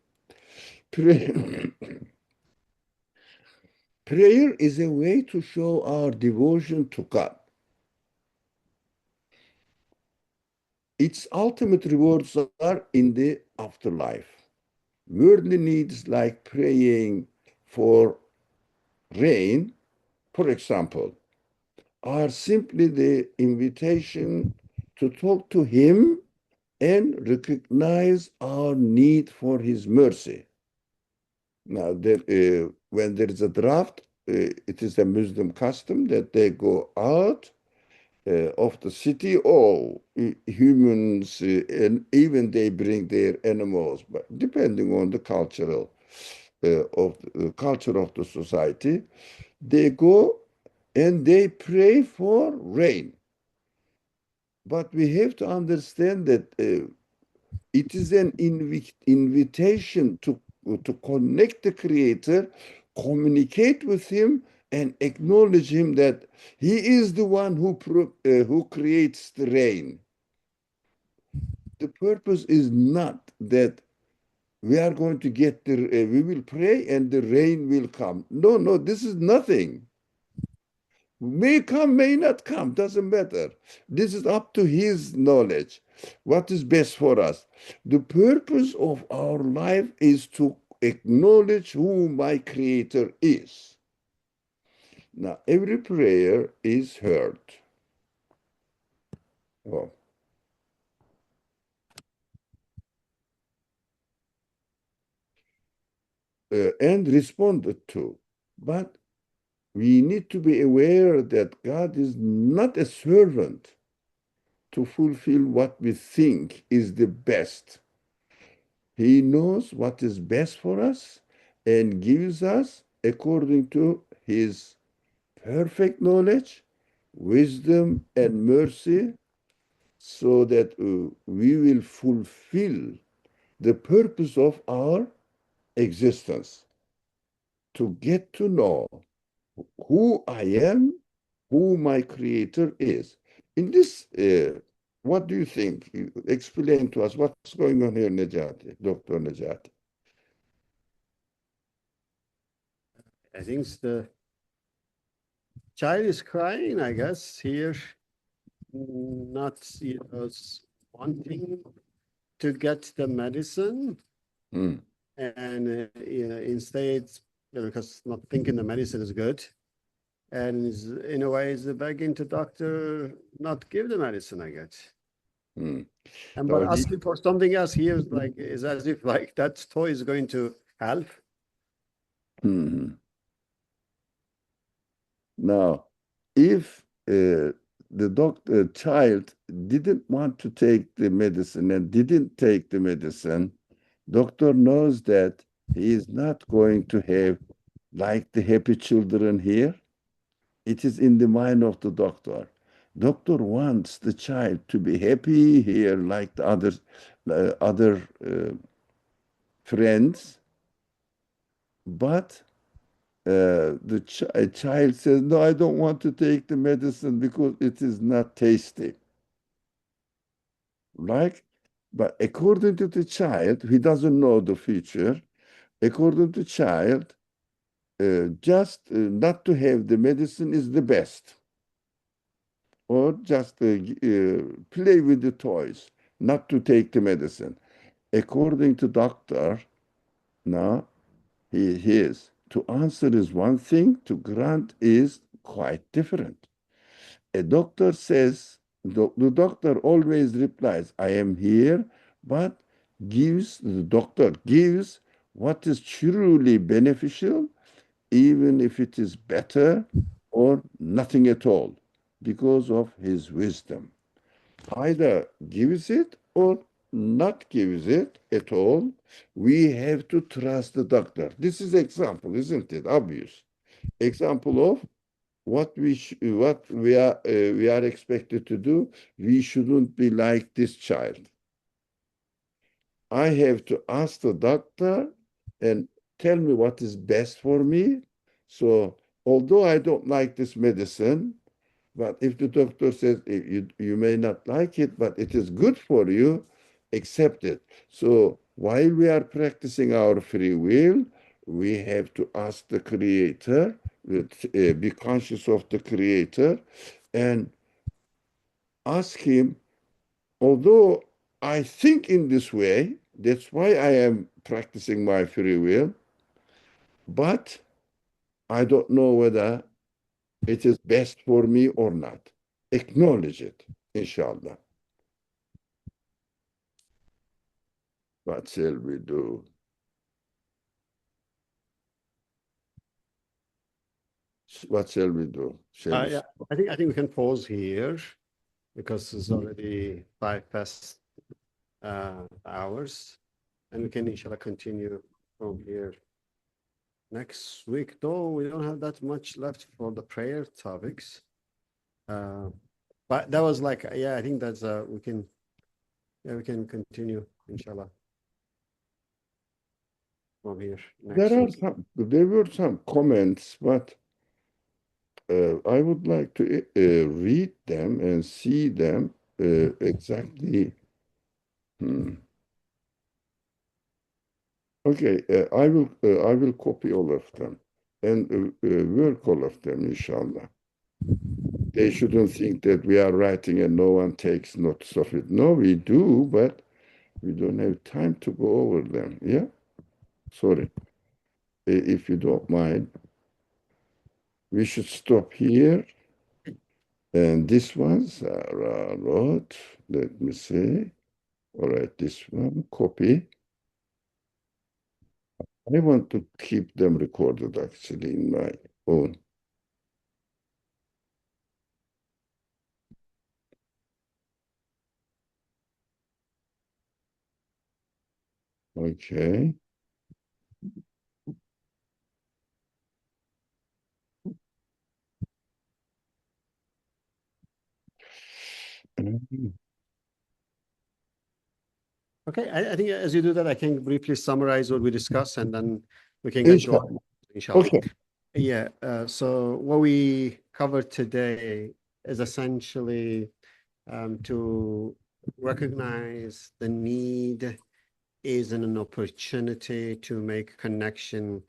Prayer is a way to show our devotion to God. Its ultimate rewards are in the afterlife. Worldly needs like praying for rain, for example, are simply the invitation to talk to Him and recognize our need for His mercy. Now, when there is a draft, it is a Muslim custom that they go out of the city, all humans, and even they bring their animals, but depending on the of the culture of the society, they go and they pray for rain. But we have to understand that it is an invitation to connect the Creator, communicate with Him, and acknowledge Him that He is the one who creates the rain. The purpose is not that we are going to get we will pray and the rain will come. No, no, this is nothing. May come, may not come, doesn't matter. This is up to His knowledge. What is best for us? The purpose of our life is to acknowledge who my Creator is. Now, every prayer is heard. Oh. And responded to. But we need to be aware that God is not a servant to fulfill what we think is the best. He knows what is best for us and gives us according to His perfect knowledge, wisdom, and mercy, so that we will fulfill the purpose of our existence, to get to know who I am, who my creator is. In this, what do you think? Explain to us what's going on here, Najati, Dr. Najati. I think the child is crying, I guess, here, not wanting to get the medicine. Hmm. And instead, because not thinking the medicine is good, and in a way is begging the doctor not give the medicine, I guess. Hmm. And Now but he, asking for something else here is as if like that toy is going to help. hmm. Now, if the child didn't want to take the medicine and didn't take the medicine, doctor knows that he is not going to have like the happy children here. It is in the mind of the doctor. Doctor wants the child to be happy here like the other friends, but the child says, no, I don't want to take the medicine because it is not tasty. Right? But according to the child, he doesn't know the future. According to child, just not to have the medicine is the best. or just play with the toys, not to take the medicine. According to doctor, now he is to answer is one thing, to grant is quite different. A doctor says, the doctor always replies, I am here, but the doctor gives what is truly beneficial, even if it is better or nothing at all, because of his wisdom. Either gives it or not gives it at all. We have to trust the doctor. This is example, isn't it? Obvious example of what we are expected to do. We shouldn't be like this child. I have to ask the doctor and tell me what is best for me. So although I don't like this medicine, but if the doctor says you may not like it, but it is good for you, accept it. So while we are practicing our free will, we have to ask the Creator, be conscious of the Creator, and ask Him, although I think in this way, that's why I am practicing my free will, but I don't know whether it is best for me or not. Acknowledge it, inshallah. What shall we do? What shall we do? Shall we? Yeah, I think we can pause here because it's already 5 past hours, and we can inshallah continue from here next week. Though we don't have that much left for the prayer topics, but that was like, yeah, I think that's we can continue inshallah from here next week. There were some comments, but I would like to read them and see them exactly. Okay, I will copy all of them and work all of them, inshallah. They shouldn't think that we are writing and no one takes notes of it. No, we do, but we don't have time to go over them. Yeah, sorry. If you don't mind, we should stop here. And this one's wrote, let me see. All right, this one, copy. I want to keep them recorded actually in my own. Okay. Okay, I think as you do that, I can briefly summarize what we discussed, and then we can get Inshallah. going, inshallah. Okay. Yeah, so what we covered today is essentially to recognize the need is an opportunity to make connection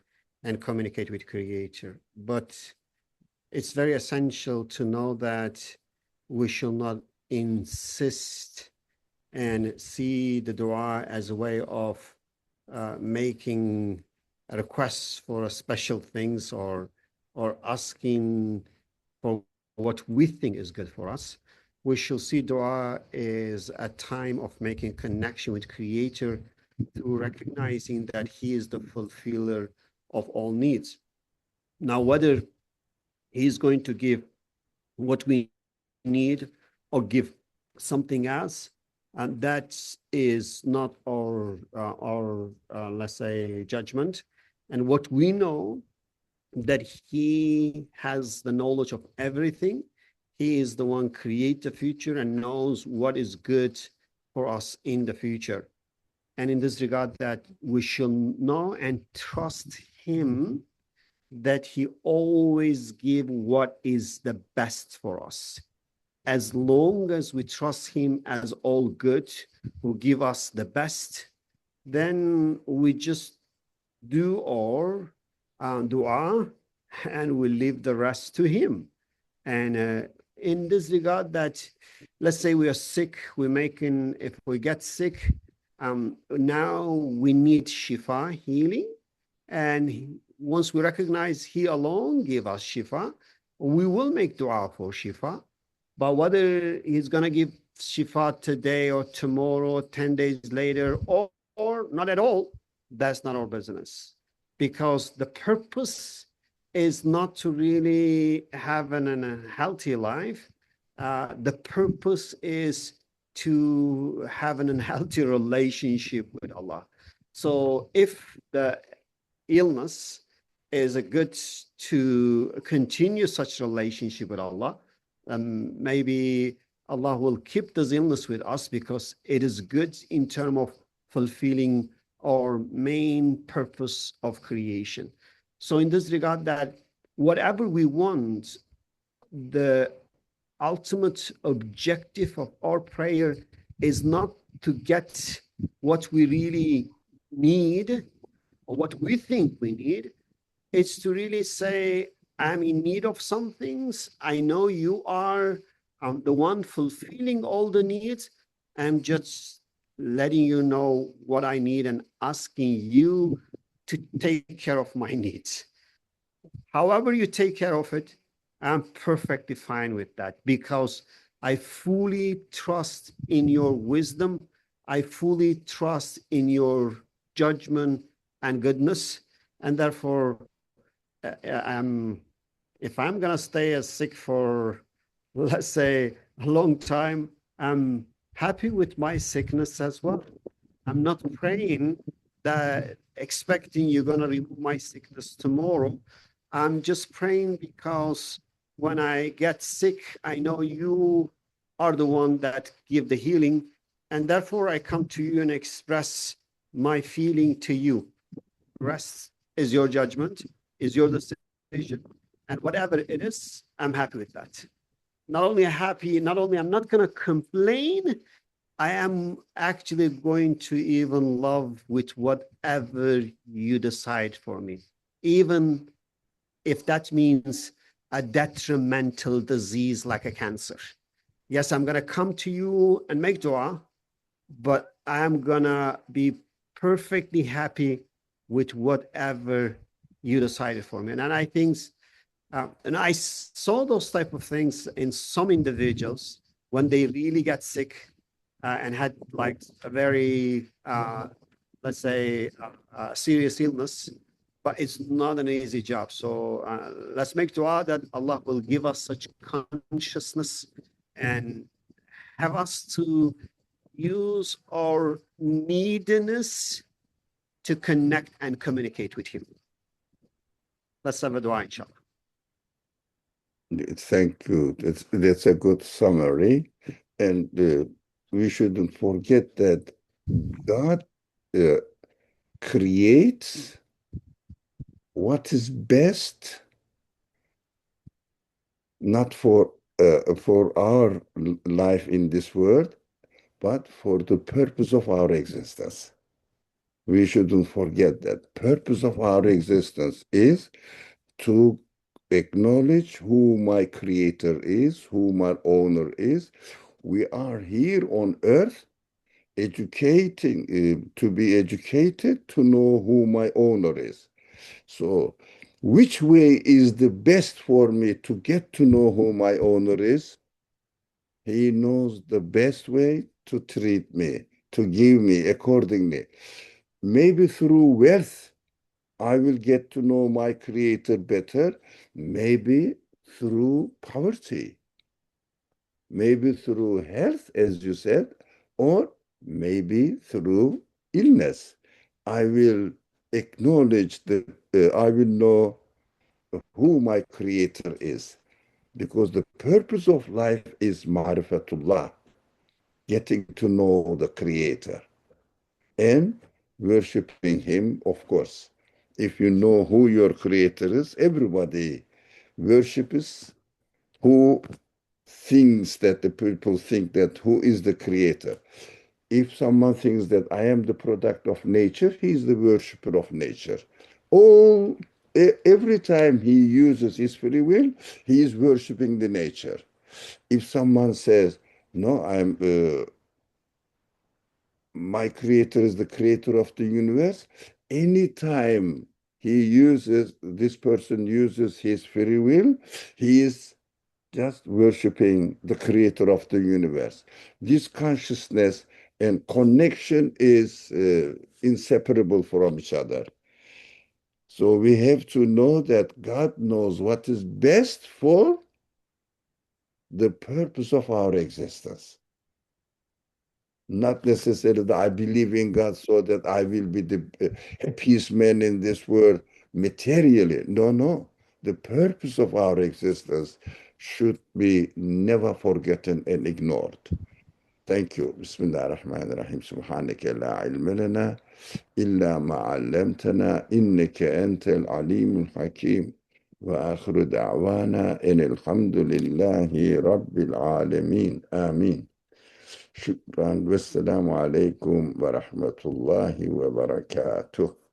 and communicate with Creator. But it's very essential to know that we shall not insist and see the dua as a way of making requests for special things or asking for what we think is good for us. We shall see dua as a time of making connection with Creator through recognizing that He is the fulfiller of all needs. Now, whether He's going to give what we need or give something else, and that is not our let's say judgment. And what we know, that He has the knowledge of everything. He is the one create the future and knows what is good for us in the future. And in this regard, that we shall know and trust Him, that He always give what is the best for us. As long as we trust Him as all good, who give us the best, then we just do our dua and we leave the rest to Him. And in this regard that let's say we are sick, we're making, if we get sick, now we need shifa, healing. And once we recognize He alone give us shifa, we will make dua for shifa. But whether He's going to give shifa today or tomorrow, 10 days later, or not at all, that's not our business. Because the purpose is not to really have a healthy life. The purpose is to have an unhealthy relationship with Allah. So if the illness is a good to continue such relationship with Allah, maybe Allah will keep this illness with us because it is good in terms of fulfilling our main purpose of creation. So in this regard, that whatever we want, the ultimate objective of our prayer is not to get what we really need or what we think we need. It's to really say, I'm in need of some things. I know you are the one fulfilling all the needs. I'm just letting you know what I need and asking you to take care of my needs. However you take care of it, I'm perfectly fine with that because I fully trust in your wisdom. I fully trust in your judgment and goodness. And therefore, if I'm going to stay as sick for, let's say, a long time, I'm happy with my sickness as well. I'm not praying that expecting you're going to remove my sickness tomorrow. I'm just praying because when I get sick, I know you are the one that give the healing. And therefore, I come to you and express my feeling to you. Rest is your judgment, is your decision. And whatever it is, I'm happy with that. Not only happy, not only I'm not going to complain, I am actually going to even love with whatever you decide for me, even if that means a detrimental disease like a cancer. Yes, I'm going to come to you and make dua, but I'm going to be perfectly happy with whatever you decided for me. And I think, and I saw those type of things in some individuals when they really get sick and had like a very, let's say, serious illness, but it's not an easy job. So let's make dua that Allah will give us such consciousness and have us to use our neediness to connect and communicate with Him. Let's have a dua, inshallah. Thank you. That's a good summary. And we shouldn't forget that God creates what is best, not for our life in this world, but for the purpose of our existence. We shouldn't forget that purpose of our existence is to acknowledge who my creator is, who my owner is. We are here on earth educating, to be educated to know who my owner is. So, which way is the best for me to get to know who my owner is? He knows the best way to treat me, to give me accordingly. Maybe through wealth, I will get to know my creator better. Maybe through poverty. Maybe through health, as you said, or maybe through illness. I will acknowledge that I will know who my creator is. Because the purpose of life is marifatullah, getting to know the creator and worshiping him, of course. If you know who your creator is, everybody worships who thinks that the people think that who is the creator. If someone thinks that I am the product of nature, he is the worshiper of nature. Every time he uses his free will, he is worshiping the nature. If someone says, no, my creator is the creator of the universe, anytime this person uses his free will, he is just worshiping the creator of the universe. This consciousness and connection is inseparable from each other. So we have to know that God knows what is best for the purpose of our existence. Not necessarily that I believe in God so that I will be the happiest man in this world materially. No, no. The purpose of our existence should be never forgotten and ignored. Thank you. بسم الله الرحمن الرحيم. سبحانك لا علم لنا إلا ما علمتنا إنك أنت العليم الحكيم. وآخر دعوانا إن الحمد لله رب العالمين. آمين. شكرا والسلام عليكم ورحمة الله وبركاته.